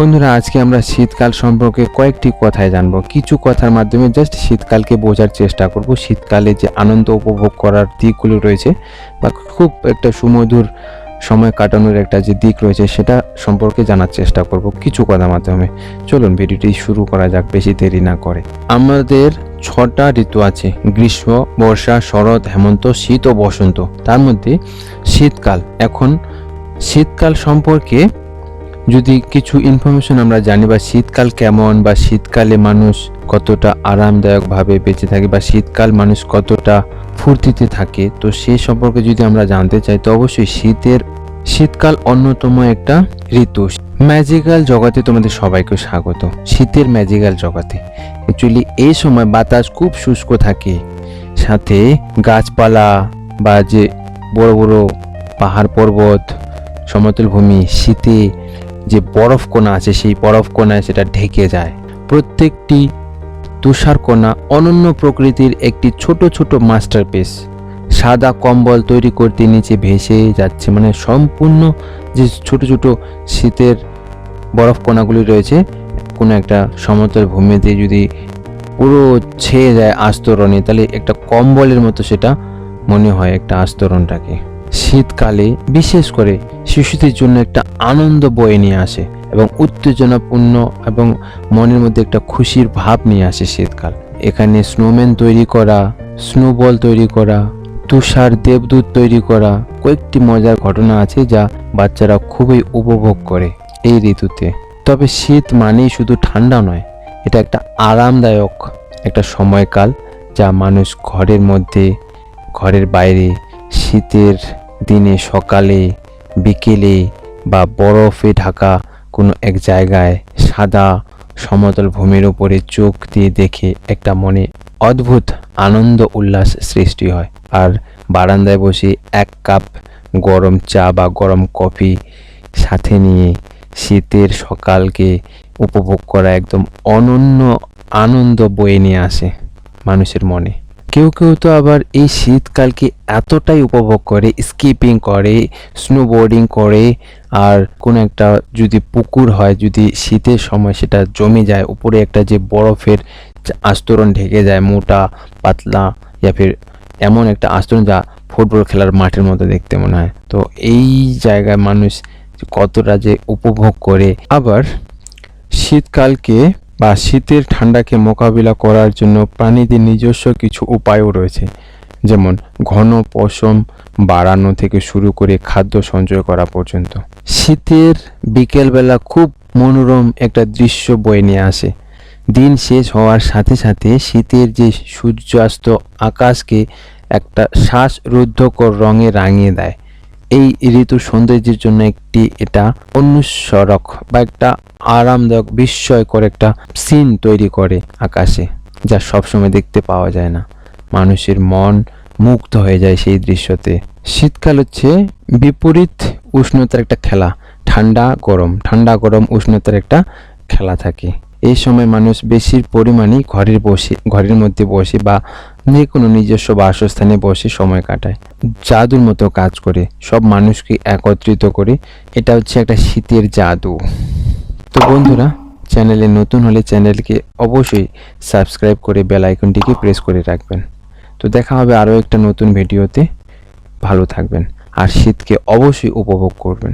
বন্ধুরা, আজকে আমরা শীতকাল সম্পর্কে কয়েকটি কথায় জানবো। কিছু কথার মাধ্যমে জাস্ট শীতকালকে বোঝার চেষ্টা করব। শীতকালে যে আনন্দ উপভোগ করার দিকগুলো রয়েছে বা খুব একটা সুমধুর সময় কাটানোর একটা যে দিক রয়েছে সেটা সম্পর্কে জানার চেষ্টা করব কিছু কথার মাধ্যমে। চলুন ভিডিওটি শুরু করা যাক বেশি দেরি না করে। আমাদের 6টা ঋতু আছে: গ্রীষ্ম, বর্ষা, শরৎ, হেমন্ত, শীত ও বসন্ত। তার মধ্যে শীতকাল। এখন শীতকাল সম্পর্কে যদি কিছু ইনফরমেশন আমরা জানি, বা শীতকাল কেমন, বা শীতকালে মানুষ কতটা আরামদায়কভাবে বেঁচে থাকে, বা শীতকাল মানুষ কতটা ফুর্তিতে থাকে, তো সেই সম্পর্কে যদি আমরা জানতে চাই তো অবশ্যই শীতকাল অন্যতম একটা ঋতু। ম্যাজিক্যাল জগতে তোমাদের সবাইকে স্বাগত। শীতের ম্যাজিক্যাল জগতে অ্যাকচুয়ালি এই সময় বাতাস খুব শুষ্ক থাকে, সাথে গাছপালা বা যে বড় বড় পাহাড় পর্বত, সমতল ভূমি শীতে যে বরফ কণা আছে সেই বরফ কণায় সেটা ঢেকে যায়। প্রত্যেকটি তুষার কণা অনন্য প্রকৃতির একটি ছোট ছোট মাস্টারপিস। সাদা কম্বল তৈরি করতে নিচে ভেসে যাচ্ছে, মানে সম্পূর্ণ যে ছোট ছোট শীতের বরফ কণাগুলি রয়েছে কোনো একটা সমতল ভূমিতে যদি পুরো ছেয়ে যায় আস্তরণে, তাহলে একটা কম্বলের মতো সেটা মনে হয় একটা আস্তরণটাকে। শীতকালে বিশেষ করে শিশুদের জন্য একটা আনন্দ বয়ে নিয়ে আসে এবং উত্তেজনাপূর্ণ এবং মনের মধ্যে একটা খুশির ভাব নিয়ে আসে শীতকাল। এখানে স্নোম্যান তৈরি করা, স্নোবল তৈরি করা, তুষার দেবদূত তৈরি করা কয়েকটি মজার ঘটনা আছে যা বাচ্চারা খুবই উপভোগ করে এই ঋতুতে। তবে শীত মানেই শুধু ঠান্ডা নয়, এটা একটা আরামদায়ক একটা সময়কাল যা মানুষ ঘরের মধ্যে, ঘরের বাইরে, শীতের দিনে সকালে, বিকেলে বা বরফে ঢাকা কোনো এক জায়গায় সাদা সমতল ভূমির উপরে চোখ দিয়ে দেখে একটা মনে অদ্ভুত আনন্দ উল্লাস সৃষ্টি হয়। আর বারান্দায় বসে এক কাপ গরম চা বা গরম কফি সাথে নিয়ে শীতের সকালকে উপভোগ করা একদম অনন্য আনন্দ বয়ে নিয়ে আসে মানুষের মনে। কেউ কেউ তো আবার এই শীতকালকে এতটাই উপভোগ করে, স্কিপিং করে, স্নোবোর্ডিং করে, আর কোনো একটা যদি পুকুর হয়, যদি শীতের সময় সেটা জমে যায়, উপরে একটা যে বরফের আস্তরণ ঢেকে যায়, মোটা পাতলা ইয়া ফির এমন একটা আস্তরণ যা ফুটবল খেলার মাঠের মতো দেখতে মনে হয়। তো এই জায়গায় মানুষ কতটা যে উপভোগ করে। আবার শীতকালকে বা শীতের ঠান্ডাকে মোকাবিলা করার জন্য প্রাণীদের নিজস্ব কিছু উপায়ও রয়েছে, যেমন ঘন পশম বাড়ানো থেকে শুরু করে খাদ্য সঞ্চয় করা পর্যন্ত। শীতের বিকেলবেলা খুব মনোরম একটা দৃশ্য বয়ে নিয়ে আসে। দিন শেষ হওয়ার সাথে সাথে শীতের যে সূর্যাস্ত আকাশকে একটা শ্বাসরুদ্ধকর রঙে রাঙিয়ে দেয়। এই ঋতুর সৌন্দর্যের জন্য এটা অনুস্মারক বা একটা আরামদায়ক বিস্ময়কর একটা সিন তৈরি করে আকাশে, যা সবসময় দেখতে পাওয়া যায় না। মানুষের মন মুগ্ধ হয়ে যায় সেই দৃশ্যতে। শীতকাল হচ্ছে বিপরীত উষ্ণতার একটা খেলা। ঠান্ডা গরম উষ্ণতার একটা খেলা থাকে। এই সময় মানুষ বেশির পরিমাণেই ঘরের মধ্যে বসে বা যে কোনো নিজস্ব বাসস্থানে বসে সময় কাটায়। জাদুর মতো কাজ করে, সব মানুষকে একত্রিত করে। এটা হচ্ছে একটা শীতের জাদু। তো বন্ধুরা, চ্যানেলে নতুন হলে চ্যানেলকে অবশ্যই সাবস্ক্রাইব করে বেল আইকনটিকে প্রেস করে রাখবেন। তো দেখা হবে আরও একটা নতুন ভিডিওতে। ভালো থাকবেন আর শীতকে অবশ্যই উপভোগ করবেন।